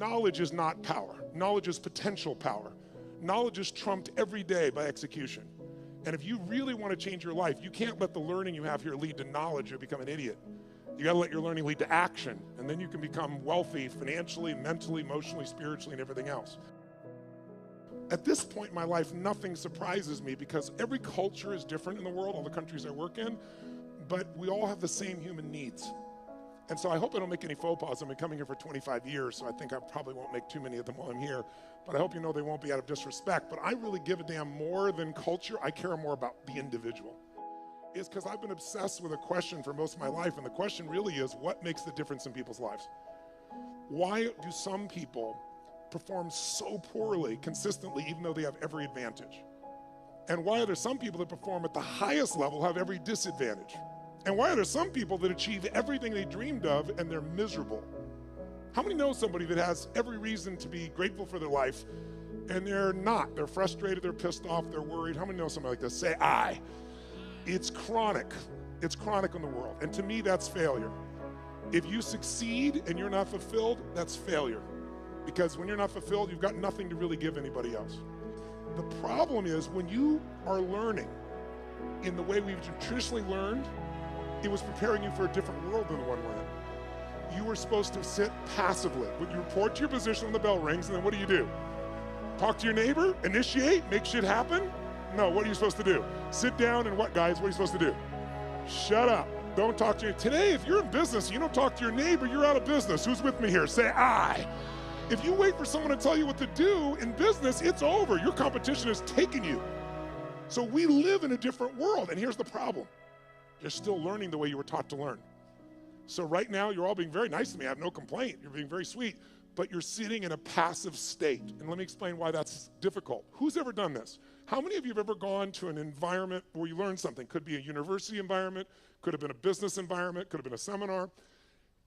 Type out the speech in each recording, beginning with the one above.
knowledge is not power. Knowledge is potential power. Knowledge is trumped every day by execution. And if you really want to change your life, you can't let the learning you have here lead to knowledge or become an idiot. You got to let your learning lead to action, and then you can become wealthy financially, mentally, emotionally, spiritually, and everything else. At this point in my life, nothing surprises me because every culture is different in the world, all the countries I work in, but we all have the same human needs. And so I hope I don't make any faux pas. I've been coming here for 25 years, so I think I probably won't make too many of them while I'm here. But I hope you know they won't be out of disrespect. But I really give a damn more than culture. I care more about the individual. It's because I've been obsessed with a question for most of my life, and the question really is, what makes the difference in people's lives? Why do some people perform so poorly consistently even though they have every advantage? And why are there some people that perform at the highest level have every disadvantage? And why are there some people that achieve everything they dreamed of and they're miserable? How many know somebody that has every reason to be grateful for their life and they're not? They're frustrated, they're pissed off, they're worried. How many know somebody like this? Say I. It's chronic. It's chronic in the world. And to me, that's failure. If you succeed and you're not fulfilled, that's failure. Because when you're not fulfilled, you've got nothing to really give anybody else. The problem is when you are learning in the way we've traditionally learned, it was preparing you for a different world than the one we're in. You were supposed to sit passively. You report to your position when the bell rings, and then what do? Talk to your neighbor, initiate, make shit happen? No, what are you supposed to do? Sit down and what, guys? What are you supposed to do? Shut up. Don't talk to you. Today, if you're in business and you don't talk to your neighbor, you're out of business. Who's with me here? Say I. If you wait for someone to tell you what to do in business, it's over. Your competition has taken you. So we live in a different world, and here's the problem. You're still learning the way you were taught to learn. So right now, you're all being very nice to me. I have no complaint. You're being very sweet, but you're sitting in a passive state. And let me explain why that's difficult. Who's ever done this? How many of you have ever gone to an environment where you learned something? Could be a university environment, could have been a business environment, could have been a seminar,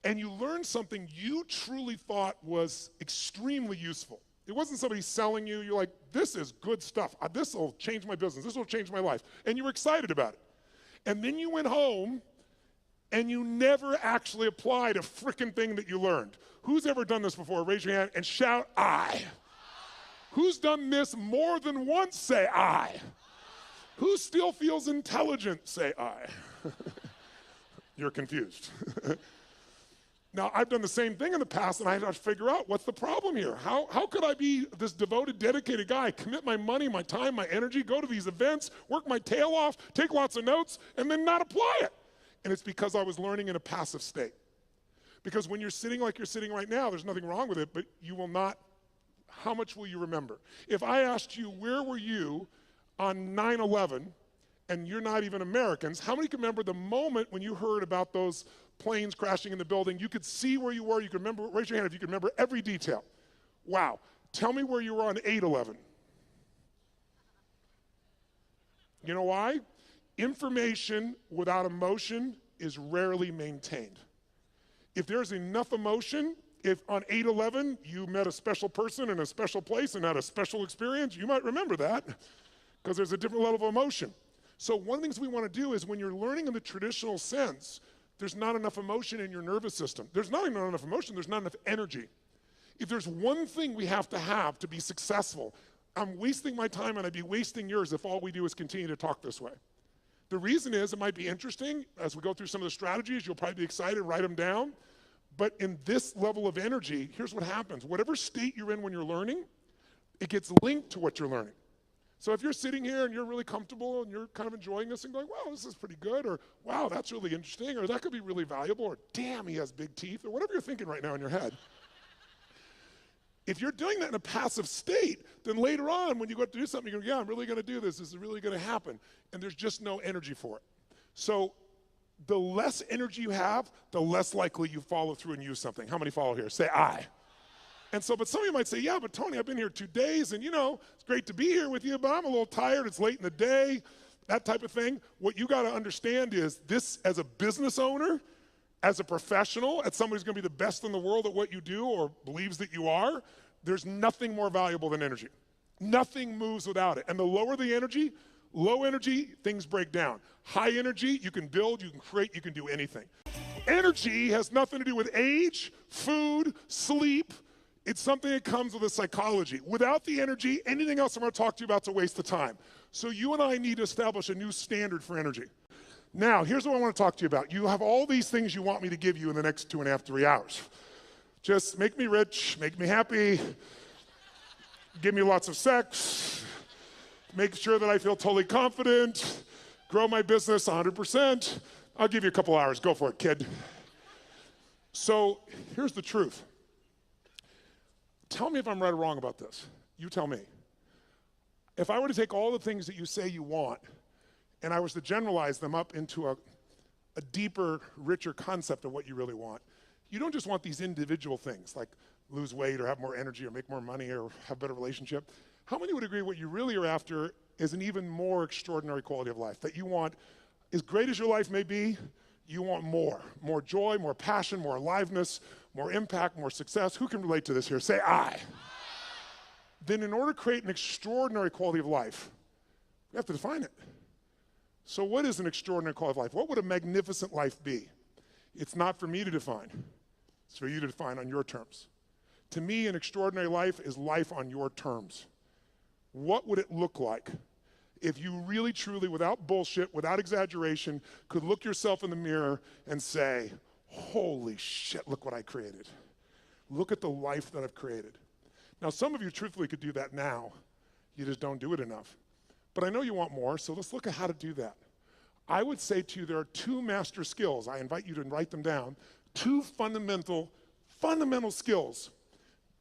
and you learned something you truly thought was extremely useful. It wasn't somebody selling you. You're like, this is good stuff. This will change my business. This will change my life. And you were excited about it. And then you went home and you never actually applied a frickin' thing that you learned. Who's ever done this before? Raise your hand and shout, I. Who's done this more than once? Say, I. Who still feels intelligent? Say, I. You're confused. Now, I've done the same thing in the past, and I had to figure out what's the problem here. How could I be this devoted, dedicated guy, commit my money, my time, my energy, go to these events, work my tail off, take lots of notes, and then not apply it? And it's because I was learning in a passive state. Because when you're sitting like you're sitting right now, there's nothing wrong with it, but you will not, how much will you remember? If I asked you, where were you on 9/11, and you're not even Americans, how many can remember the moment when you heard about those planes crashing in the building? You could see where you were, you could remember, raise your hand if you could remember every detail. Wow, tell me where you were on 8/11. You know why? Information without emotion is rarely maintained. If there's enough emotion, if on 8/11 you met a special person in a special place and had a special experience, you might remember that because there's a different level of emotion. So one of the things we want to do is when you're learning in the traditional sense, there's not enough emotion in your nervous system. There's not even enough emotion, there's not enough energy. If there's one thing we have to be successful, I'm wasting my time and I'd be wasting yours if all we do is continue to talk this way. The reason is it might be interesting. As we go through some of the strategies, you'll probably be excited, write them down. But in this level of energy, here's what happens. Whatever state you're in when you're learning, it gets linked to what you're learning. So if you're sitting here and you're really comfortable and you're kind of enjoying this and going, wow, this is pretty good, or wow, that's really interesting, or that could be really valuable, or damn, he has big teeth, or whatever you're thinking right now in your head. If you're doing that in a passive state, then later on when you go up to do something, you go, yeah, I'm really going to do this. This is really going to happen. And there's just no energy for it. So the less energy you have, the less likely you follow through and use something. How many follow here? Say I. And so, but some of you might say, yeah, but Tony, I've been here 2 days, and it's great to be here with you, but I'm a little tired. It's late in the day, that type of thing. What you got to understand is this, as a business owner, as a professional, as somebody who's going to be the best in the world at what you do or believes that you are, there's nothing more valuable than energy. Nothing moves without it. And the lower the energy, low energy, things break down. High energy, you can build, you can create, you can do anything. Energy has nothing to do with age, food, sleep. It's something that comes with a psychology. Without the energy, anything else I'm going to talk to you about is a waste of time. So you and I need to establish a new standard for energy. Now, here's what I want to talk to you about. You have all these things you want me to give you in the next 2.5, 3 hours. Just make me rich, make me happy, give me lots of sex, make sure that I feel totally confident, grow my business 100%. I'll give you a couple hours. Go for it, kid. So here's the truth. Tell me if I'm right or wrong about this. You tell me. If I were to take all the things that you say you want and I was to generalize them up into a deeper, richer concept of what you really want, you don't just want these individual things like lose weight or have more energy or make more money or have a better relationship. How many would agree what you really are after is an even more extraordinary quality of life? That you want, as great as your life may be, you want more. More joy, more passion, more aliveness, more impact, more success. Who can relate to this here? Say I. Then in order to create an extraordinary quality of life, we have to define it. So what is an extraordinary quality of life? What would a magnificent life be? It's not for me to define. It's for you to define on your terms. To me, an extraordinary life is life on your terms. What would it look like if you really, truly, without bullshit, without exaggeration, could look yourself in the mirror and say, holy shit, look what I created. Look at the life that I've created. Now, some of you truthfully could do that now. You just don't do it enough. But I know you want more, so let's look at how to do that. I would say to you there are 2 master skills. I invite you to write them down. 2 fundamental skills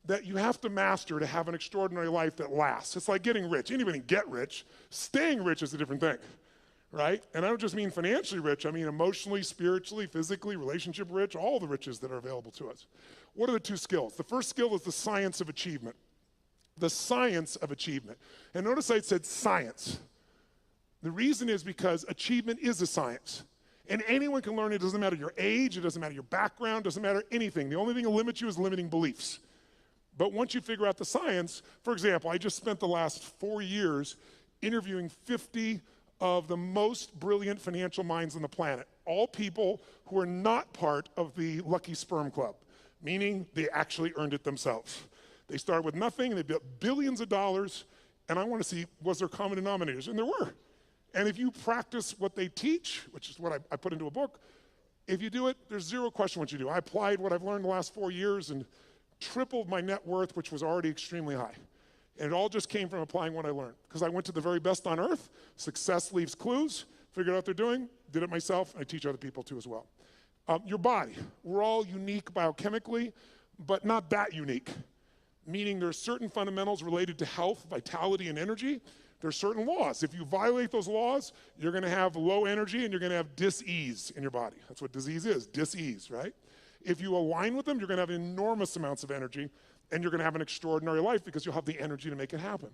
that you have to master to have an extraordinary life that lasts. It's like getting rich. Anybody can get rich. Staying rich is a different thing, right? And I don't just mean financially rich. I mean emotionally, spiritually, physically, relationship rich, all the riches that are available to us. What are the 2 skills? The first skill is the science of achievement. The science of achievement. And notice I said science. The reason is because achievement is a science. And anyone can learn it. It doesn't matter your age, it doesn't matter your background, it doesn't matter anything. The only thing that limits you is limiting beliefs. But once you figure out the science, for example, I just spent the last 4 years interviewing 50 of the most brilliant financial minds on the planet. All people who are not part of the Lucky Sperm Club, meaning they actually earned it themselves. They started with nothing, and they built billions of dollars, and I want to see, was there common denominators? And there were. And if you practice what they teach, which is what I put into a book, if you do it, there's zero question what you do. I applied what I've learned the last 4 years and tripled my net worth, which was already extremely high. And it all just came from applying what I learned. Because I went to the very best on earth, success leaves clues, figured out what they're doing, did it myself, and I teach other people too as well. Your body, we're all unique biochemically, but not that unique. Meaning there's certain fundamentals related to health, vitality, and energy. There's certain laws. If you violate those laws, you're gonna have low energy and you're gonna have dis-ease in your body. That's what disease is, dis-ease, right? If you align with them, you're gonna have enormous amounts of energy and you're gonna have an extraordinary life because you'll have the energy to make it happen.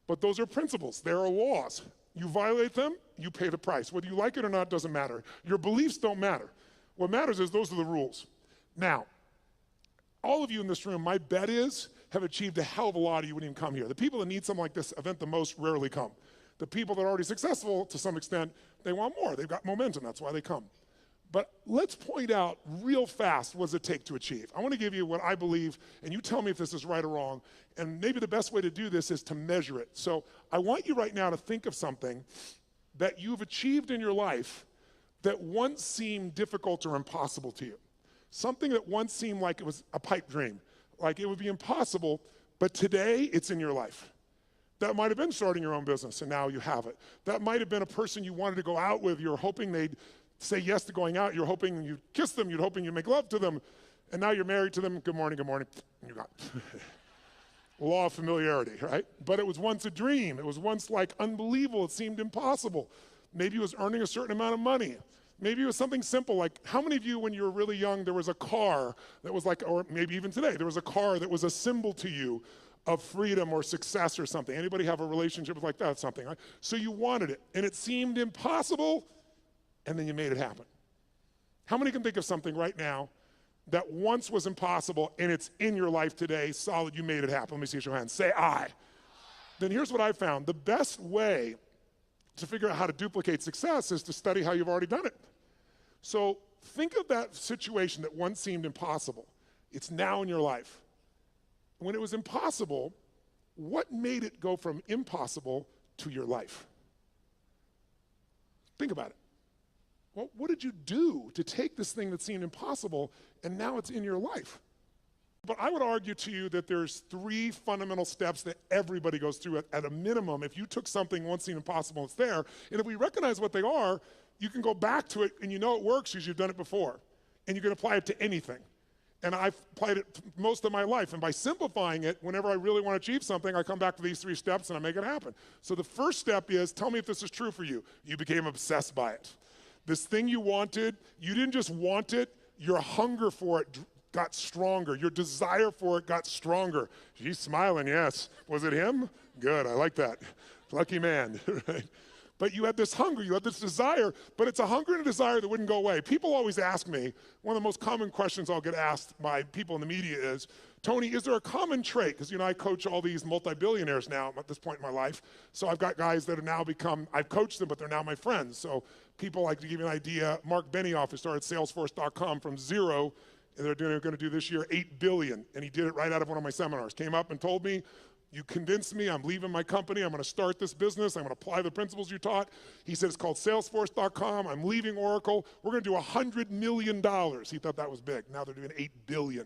But those are principles, there are laws. You violate them, you pay the price. Whether you like it or not doesn't matter. Your beliefs don't matter. What matters is those are the rules. Now, all of you in this room, my bet is, have achieved a hell of a lot, or you wouldn't even come here. The people that need something like this event the most rarely come. The people that are already successful, to some extent, they want more. They've got momentum, that's why they come. But let's point out real fast what does it take to achieve. I want to give you what I believe, and you tell me if this is right or wrong, and maybe the best way to do this is to measure it. So I want you right now to think of something that you've achieved in your life that once seemed difficult or impossible to you. Something that once seemed like it was a pipe dream, like it would be impossible, but today it's in your life. That might have been starting your own business and now you have it. That might have been a person you wanted to go out with, you're hoping they'd say yes to going out, you're hoping you'd kiss them, you're hoping you'd make love to them, and now you're married to them, good morning, and you got law of familiarity, right? But it was once a dream, it was once like unbelievable, it seemed impossible. Maybe it was earning a certain amount of money. Maybe it was something simple like, how many of you when you were really young, there was a car that was like, or maybe even today, there was a car that was a symbol to you of freedom or success or something. Anybody have a relationship with like that, something, right? So you wanted it, and it seemed impossible, and then you made it happen. How many can think of something right now that once was impossible, and it's in your life today, solid, you made it happen? Let me see your hands. Say I. Then here's what I found. The best way to figure out how to duplicate success is to study how you've already done it. So think of that situation that once seemed impossible. It's now in your life. when it was impossible, what made it go from impossible to your life? Think about it. Well, what did you do to take this thing that seemed impossible and now it's in your life? But I would argue to you that there's 3 fundamental steps that everybody goes through at a minimum. If you took something once seemed impossible, it's there. And if we recognize what they are, you can go back to it and you know it works because you've done it before. And you can apply it to anything. And I've applied it most of my life. And by simplifying it, whenever I really want to achieve something, I come back to these 3 steps and I make it happen. So the first step is, tell me if this is true for you. You became obsessed by it. This thing you wanted, you didn't just want it, your hunger for it got stronger. Your desire for it got stronger. She's smiling, yes. Was it him? Good, I like that. Lucky man, right? But you had this hunger, you had this desire, but it's a hunger and a desire that wouldn't go away. People always ask me, one of the most common questions I'll get asked by people in the media is, Tony, is there a common trait? Because, I coach all these multi-billionaires now at this point in my life. So I've got guys that have now become, I've coached them, but they're now my friends. So people, like, to give you an idea, Mark Benioff, who started Salesforce.com from 0, and they're going to do this year $8 billion. And he did it right out of one of my seminars. Came up and told me, you convinced me, I'm leaving my company, I'm going to start this business, I'm going to apply the principles you taught. He said, it's called Salesforce.com, I'm leaving Oracle, we're going to do $100 million. He thought that was big. Now they're doing $8 billion.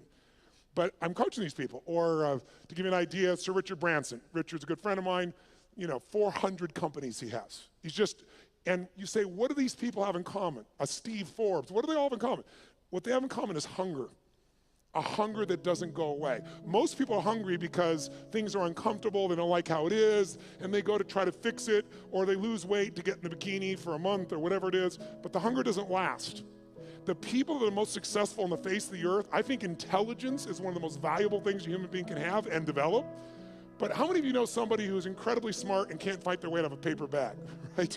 But I'm coaching these people. Or to give you an idea, Sir Richard Branson. Richard's a good friend of mine, 400 companies he has. He's just, and you say, what do these people have in common? A Steve Forbes, what do they all have in common? What they have in common is hunger. A hunger that doesn't go away. Most people are hungry because things are uncomfortable, they don't like how it is, and they go to try to fix it, or they lose weight to get in the bikini for a month or whatever it is, but the hunger doesn't last. The people that are most successful on the face of the earth, I think intelligence is one of the most valuable things a human being can have and develop. But how many of you know somebody who's incredibly smart and can't fight their way out of a paper bag, right?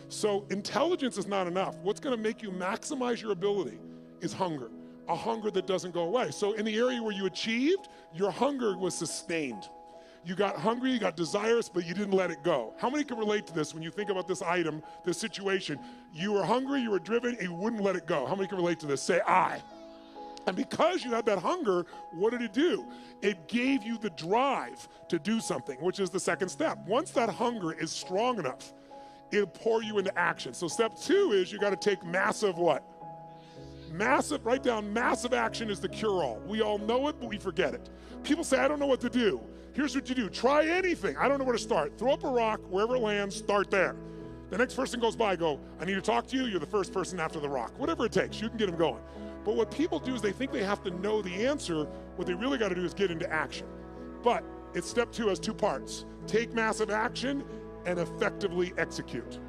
So intelligence is not enough. What's gonna make you maximize your ability is hunger. A hunger that doesn't go away. So in the area where you achieved, your hunger was sustained. You got hungry, you got desirous, but you didn't let it go. How many can relate to this when you think about this item, this situation? You were hungry, you were driven, and you wouldn't let it go. How many can relate to this? Say, I. And because you had that hunger, what did it do? It gave you the drive to do something, which is the second step. Once that hunger is strong enough, it'll pour you into action. So step 2 is you got to take massive what? Massive, write down, massive action is the cure-all. We all know it, but we forget it. People say, I don't know what to do. Here's what you do. Try anything. I don't know where to start. Throw up a rock, wherever it lands, start there. The next person goes by, go, I need to talk to you. You're the first person after the rock. Whatever it takes, you can get them going. But what people do is they think they have to know the answer. What they really got to do is get into action. But it's step 2 has 2 parts. Take massive action and effectively execute.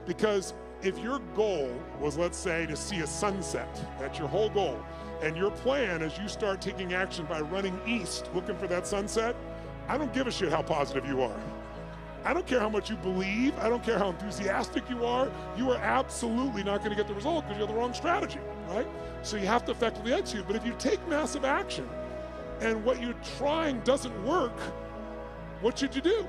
Because if your goal was, let's say, to see a sunset, that's your whole goal, and your plan is you start taking action by running east looking for that sunset, I don't give a shit how positive you are. I don't care how much you believe, I don't care how enthusiastic you are absolutely not going to get the result because you have the wrong strategy, right? So you have to effectively execute. But if you take massive action and what you're trying doesn't work, what should you do?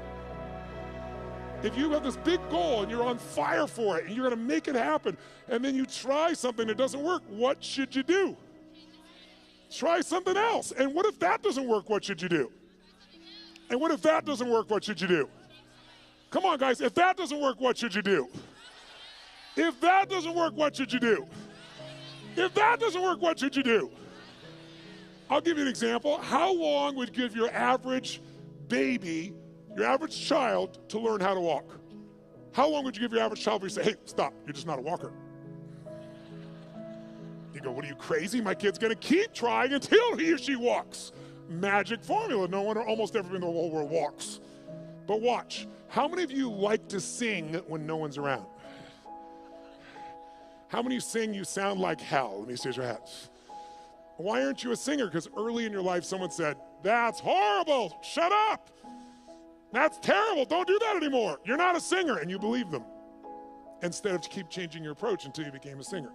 If you have this big goal and you're on fire for it and you're going to make it happen, and then you try something that doesn't work, what should you do? Try something else. And what if that doesn't work? What should you do? And what if that doesn't work? What should you do? Come on, guys. If that doesn't work, what should you do? If that doesn't work, what should you do? If that doesn't work, what should you do? I'll give you an example. How long would you give your average baby, your average child, to learn how to walk? How long would you give your average child before you say, hey, stop, you're just not a walker? You go, what are you, crazy? My kid's gonna keep trying until he or she walks. Magic formula. No one or almost everyone in the whole world walks. But watch, how many of you like to sing when no one's around? How many of you sing, you sound like hell? Let me see your hands. Why aren't you a singer? Because early in your life, someone said, that's horrible, shut up. That's terrible, don't do that anymore. You're not a singer, and you believe them. Instead of to keep changing your approach until you became a singer.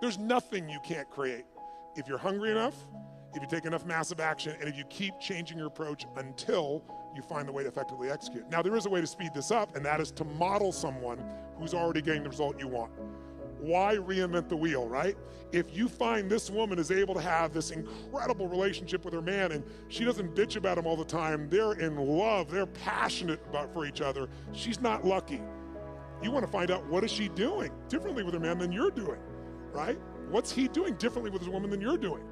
There's nothing you can't create. If you're hungry enough, if you take enough massive action, and if you keep changing your approach until you find the way to effectively execute. Now, there is a way to speed this up, and that is to model someone who's already getting the result you want. Why reinvent the wheel, right? If you find this woman is able to have this incredible relationship with her man and she doesn't bitch about him all the time, they're in love, they're passionate for each other, she's not lucky. You want to find out, what is she doing differently with her man than you're doing, right? What's he doing differently with his woman than you're doing?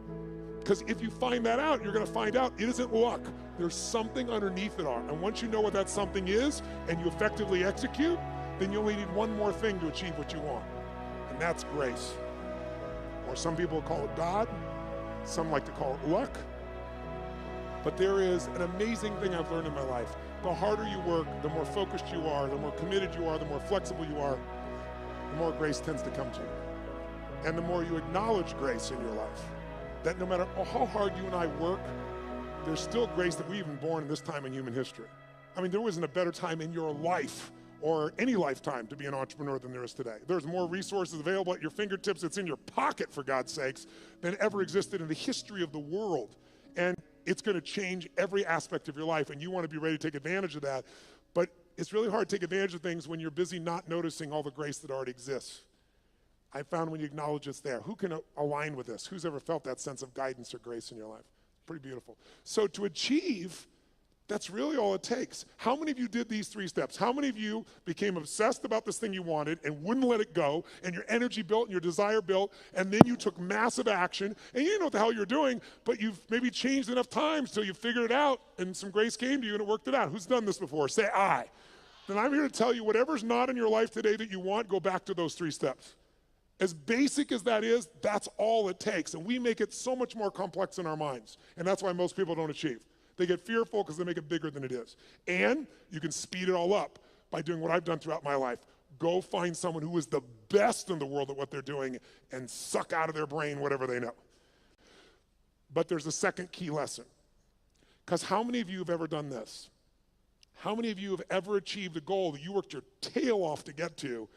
Because if you find that out, you're going to find out it isn't luck. There's something underneath it all. And once you know what that something is and you effectively execute, then you only need one more thing to achieve what you want. And that's grace. Or some people call it God. Some like to call it luck. But there is an amazing thing I've learned in my life. The harder you work, the more focused you are, the more committed you are, the more flexible you are, the more grace tends to come to you. And the more you acknowledge grace in your life. That no matter how hard you and I work, there's still grace that we've been born in this time in human history. I mean, there wasn't a better time in your life or any lifetime to be an entrepreneur than there is today. There's more resources available at your fingertips, it's in your pocket, for God's sakes, than ever existed in the history of the world. And it's going to change every aspect of your life, and you want to be ready to take advantage of that. But it's really hard to take advantage of things when you're busy not noticing all the grace that already exists. I found when you acknowledge it's there. Who can align with this? Who's ever felt that sense of guidance or grace in your life? Pretty beautiful. So to achieve, that's really all it takes. How many of you did these 3 steps? How many of you became obsessed about this thing you wanted and wouldn't let it go, and your energy built and your desire built, and then you took massive action, and you didn't know what the hell you're doing, but you've maybe changed enough times till you figured it out, and some grace came to you and it worked it out? Who's done this before? Say I. Then I'm here to tell you, whatever's not in your life today that you want, go back to those 3 steps. As basic as that is, that's all it takes. And we make it so much more complex in our minds. And that's why most people don't achieve. They get fearful because they make it bigger than it is. And you can speed it all up by doing what I've done throughout my life. Go find someone who is the best in the world at what they're doing and suck out of their brain whatever they know. But there's a second key lesson. Because how many of you have ever done this? How many of you have ever achieved a goal that you worked your tail off to get to,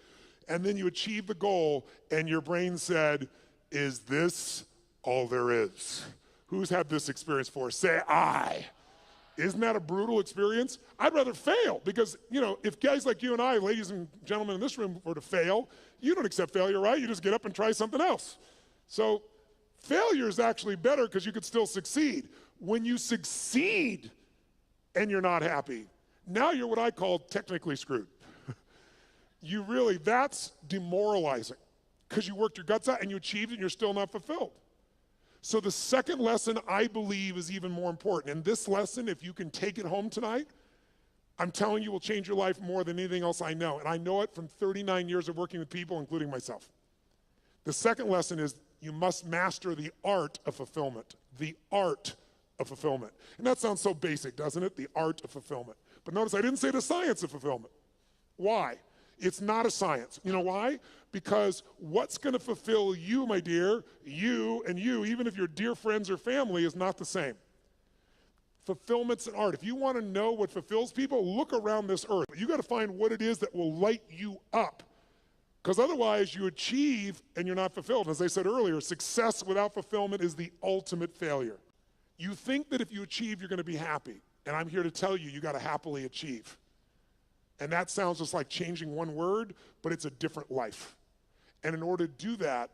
and then you achieved the goal, and your brain said, is this all there is? Who's had this experience before? Say I. Isn't that a brutal experience? I'd rather fail because, if guys like you and I, ladies and gentlemen in this room, were to fail, you don't accept failure, right? You just get up and try something else. So failure is actually better because you could still succeed. When you succeed and you're not happy, now you're what I call technically screwed. That's demoralizing because you worked your guts out and you achieved it and you're still not fulfilled. So the second lesson, I believe, is even more important. And this lesson, if you can take it home tonight, I'm telling you, will change your life more than anything else I know. And I know it from 39 years of working with people, including myself. The second lesson is you must master the art of fulfillment. The art of fulfillment. And that sounds so basic, doesn't it? The art of fulfillment. But notice I didn't say the science of fulfillment. Why? It's not a science. You know why? Because what's going to fulfill you, my dear, you and you, even if you're dear friends or family, is not the same. Fulfillment's an art. If you want to know what fulfills people, look around this earth. You got to find what it is that will light you up. Because otherwise you achieve and you're not fulfilled. As I said earlier, success without fulfillment is the ultimate failure. You think that if you achieve, you're going to be happy. And I'm here to tell you, you got to happily achieve. And that sounds just like changing one word, but it's a different life. And in order to do that,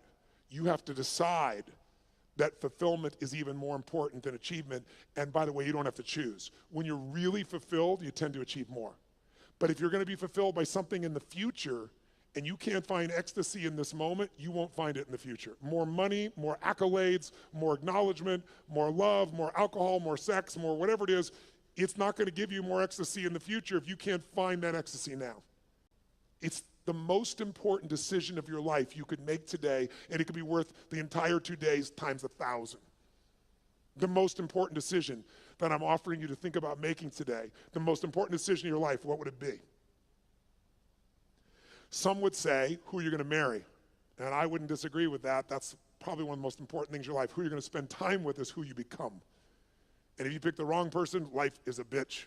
you have to decide that fulfillment is even more important than achievement. And by the way, you don't have to choose. When you're really fulfilled, you tend to achieve more. But if you're going to be fulfilled by something in the future, and you can't find ecstasy in this moment, you won't find it in the future. More money, more accolades, more acknowledgement, more love, more alcohol, more sex, more whatever it is, it's not going to give you more ecstasy in the future if you can't find that ecstasy now. It's the most important decision of your life you could make today, and it could be worth the entire 2 days times 1,000. The most important decision that I'm offering you to think about making today, the most important decision in your life, what would it be? Some would say, who you're going to marry. And I wouldn't disagree with that. That's probably one of the most important things in your life. Who you're going to spend time with is who you become. And if you pick the wrong person, life is a bitch.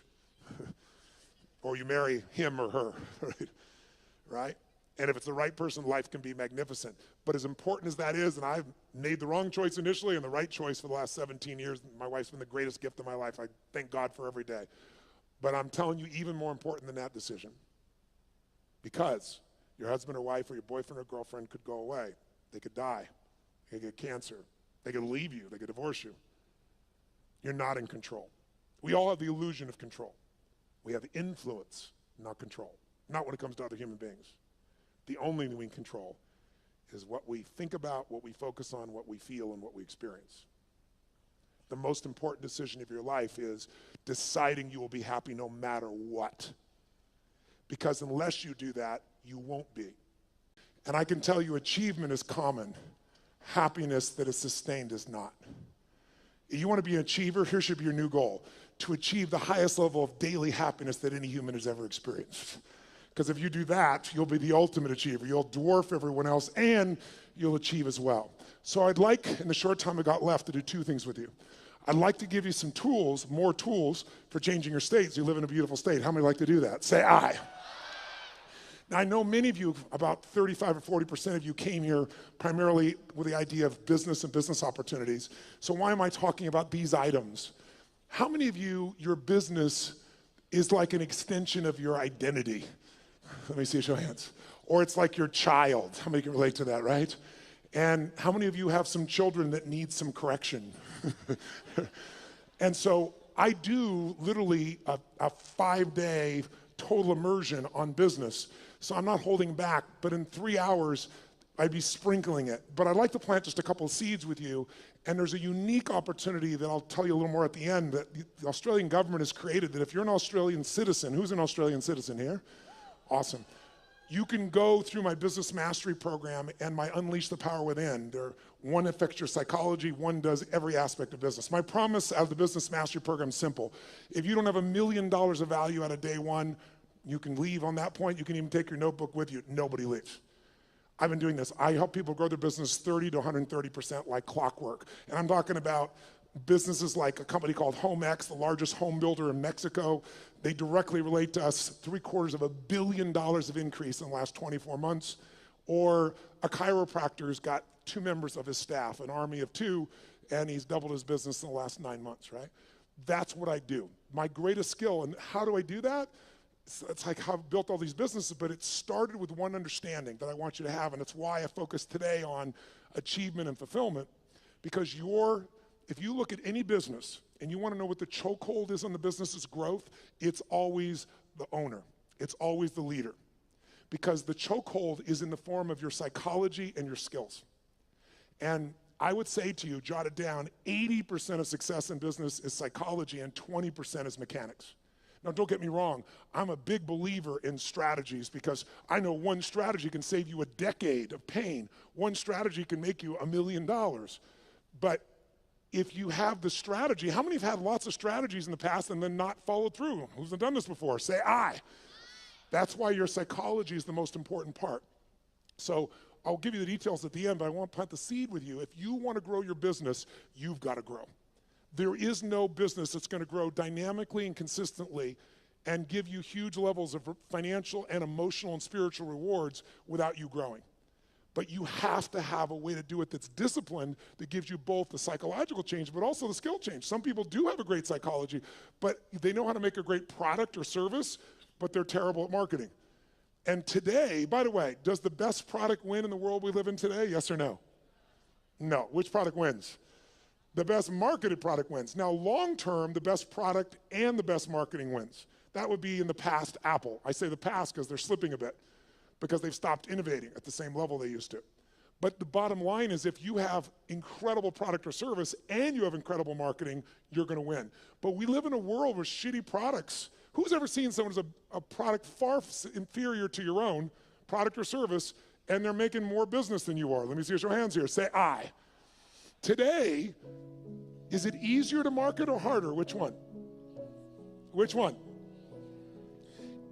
Or you marry him or her, right? And if it's the right person, life can be magnificent. But as important as that is, and I've made the wrong choice initially and the right choice for the last 17 years, my wife's been the greatest gift of my life. I thank God for every day. But I'm telling you, even more important than that decision. Because Your husband or wife or your boyfriend or girlfriend could go away. They could die. They could get cancer. They could leave you. They could divorce you. You're not in control. We all have the illusion of control. We have influence, not control. Not when it comes to other human beings. The only thing we control is what we think about, what we focus on, what we feel, and what we experience. The most important decision of your life is deciding you will be happy no matter what. Because unless you do that, you won't be. And I can tell you achievement is common. Happiness that is sustained is not. If you want to be an achiever, here should be your new goal: to achieve the highest level of daily happiness that any human has ever experienced. Because if you do that, you'll be the ultimate achiever. You'll dwarf everyone else, and you'll achieve as well. So I'd like, in the short time I got left, to do two things with you. I'd like to give you some tools, more tools, for changing your states. You live in a beautiful state. How many like to do that? Say aye. Now, I know many of you, about 35 or 40% of you, came here primarily with the idea of business and business opportunities. So why am I talking about these items? How many of you, your business is like an extension of your identity? Let me see a show of hands. Or it's like your child. How many can relate to that, right? And how many of you have some children that need some correction? And so I do literally a 5-day total immersion on business. So I'm not holding back, but in 3 hours, I'd be sprinkling it. But I'd like to plant just a couple of seeds with you. And there's a unique opportunity that I'll tell you a little more at the end that the Australian government has created, that if you're an Australian citizen, who's an Australian citizen here? Awesome. You can go through my business mastery program and my Unleash the Power Within. One affects your psychology, one does every aspect of business. My promise out of the business mastery program is simple. If you don't have $1 million of value out of day one, you can leave on that point. You can even take your notebook with you. Nobody leaves. I've been doing this. I help people grow their business 30 to 130% like clockwork. And I'm talking about businesses like a company called HomeX, the largest home builder in Mexico. They directly relate to us. $750 million of increase in the last 24 months. Or a chiropractor's got 2 members of his staff, an army of 2, and he's doubled his business in the last 9 months, right? That's what I do. My greatest skill. And how do I do that? It's like how I've built all these businesses, but it started with one understanding that I want you to have, and it's why I focus today on achievement and fulfillment, because if you look at any business and you want to know what the chokehold is on the business's growth, it's always the owner. It's always the leader, because the chokehold is in the form of your psychology and your skills. And I would say to you, jot it down, 80% of success in business is psychology and 20% is mechanics. Now, don't get me wrong. I'm a big believer in strategies, because I know one strategy can save you a decade of pain. One strategy can make you $1 million. But if you have the strategy, how many have had lots of strategies in the past and then not followed through? Who's done this before? Say aye. That's why your psychology is the most important part. So I'll give you the details at the end, but I want to plant the seed with you. If you want to grow your business, you've got to grow. There is no business that's going to grow dynamically and consistently and give you huge levels of financial and emotional and spiritual rewards without you growing. But you have to have a way to do it that's disciplined, that gives you both the psychological change but also the skill change. Some people do have a great psychology, but they know how to make a great product or service, but they're terrible at marketing. And today, by the way, does the best product win in the world we live in today? Yes or no? No. Which product wins? The best marketed product wins. Now, long term, the best product and the best marketing wins. That would be in the past Apple. I say the past because they're slipping a bit, because they've stopped innovating at the same level they used to. But the bottom line is, if you have incredible product or service and you have incredible marketing, you're going to win. But we live in a world with shitty products. Who's ever seen someone who's a product far inferior to your own product or service, and they're making more business than you are? Let me see your hands here. Say aye. Today, is it easier to market or harder? Which one? Which one?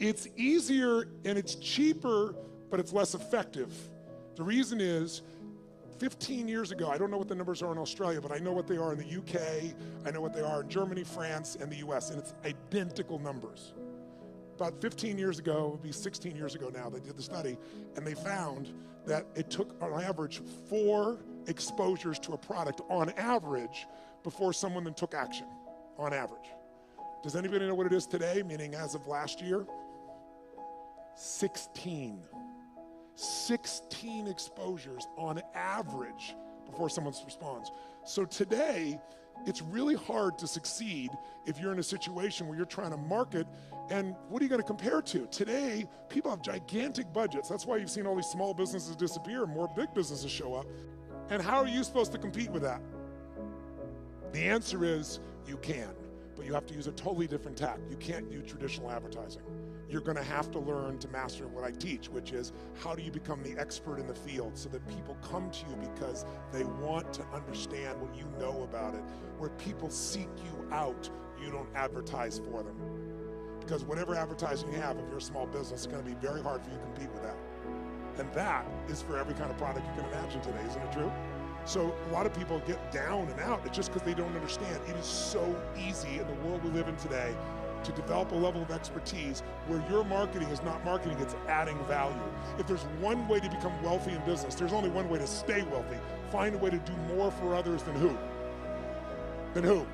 It's easier and it's cheaper, but it's less effective. The reason is, 15 years ago, I don't know what the numbers are in Australia, but I know what they are in the UK, I know what they are in Germany, France, and the US, and it's identical numbers. About 15 years ago, it would be 16 years ago now, they did the study, and they found that it took, on average, 4 exposures to a product on average before someone then took action, on average. Does anybody know what it is today, meaning as of last year? 16. 16 exposures on average before someone responds. So today, it's really hard to succeed if you're in a situation where you're trying to market, and what are you going to compare to? Today, people have gigantic budgets. That's why you've seen all these small businesses disappear and more big businesses show up. And how are you supposed to compete with that? The answer is you can, but you have to use a totally different tack. You can't use traditional advertising. You're going to have to learn to master what I teach, which is how do you become the expert in the field so that people come to you because they want to understand what you know about it. Where people seek you out, you don't advertise for them. Because whatever advertising you have, if you're a small business, it's going to be very hard for you to compete with that. And that is for every kind of product you can imagine today, isn't it true? So a lot of people get down and out. It's just because they don't understand. It is so easy in the world we live in today to develop a level of expertise where your marketing is not marketing, it's adding value. If there's one way to become wealthy in business, there's only one way to stay wealthy. Find a way to do more for others than who? Than who?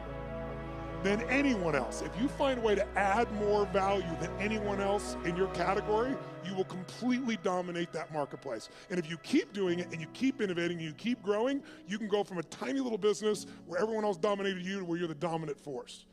Than anyone else. If you find a way to add more value than anyone else in your category, you will completely dominate that marketplace. And if you keep doing it and you keep innovating and you keep growing, you can go from a tiny little business where everyone else dominated you to where you're the dominant force.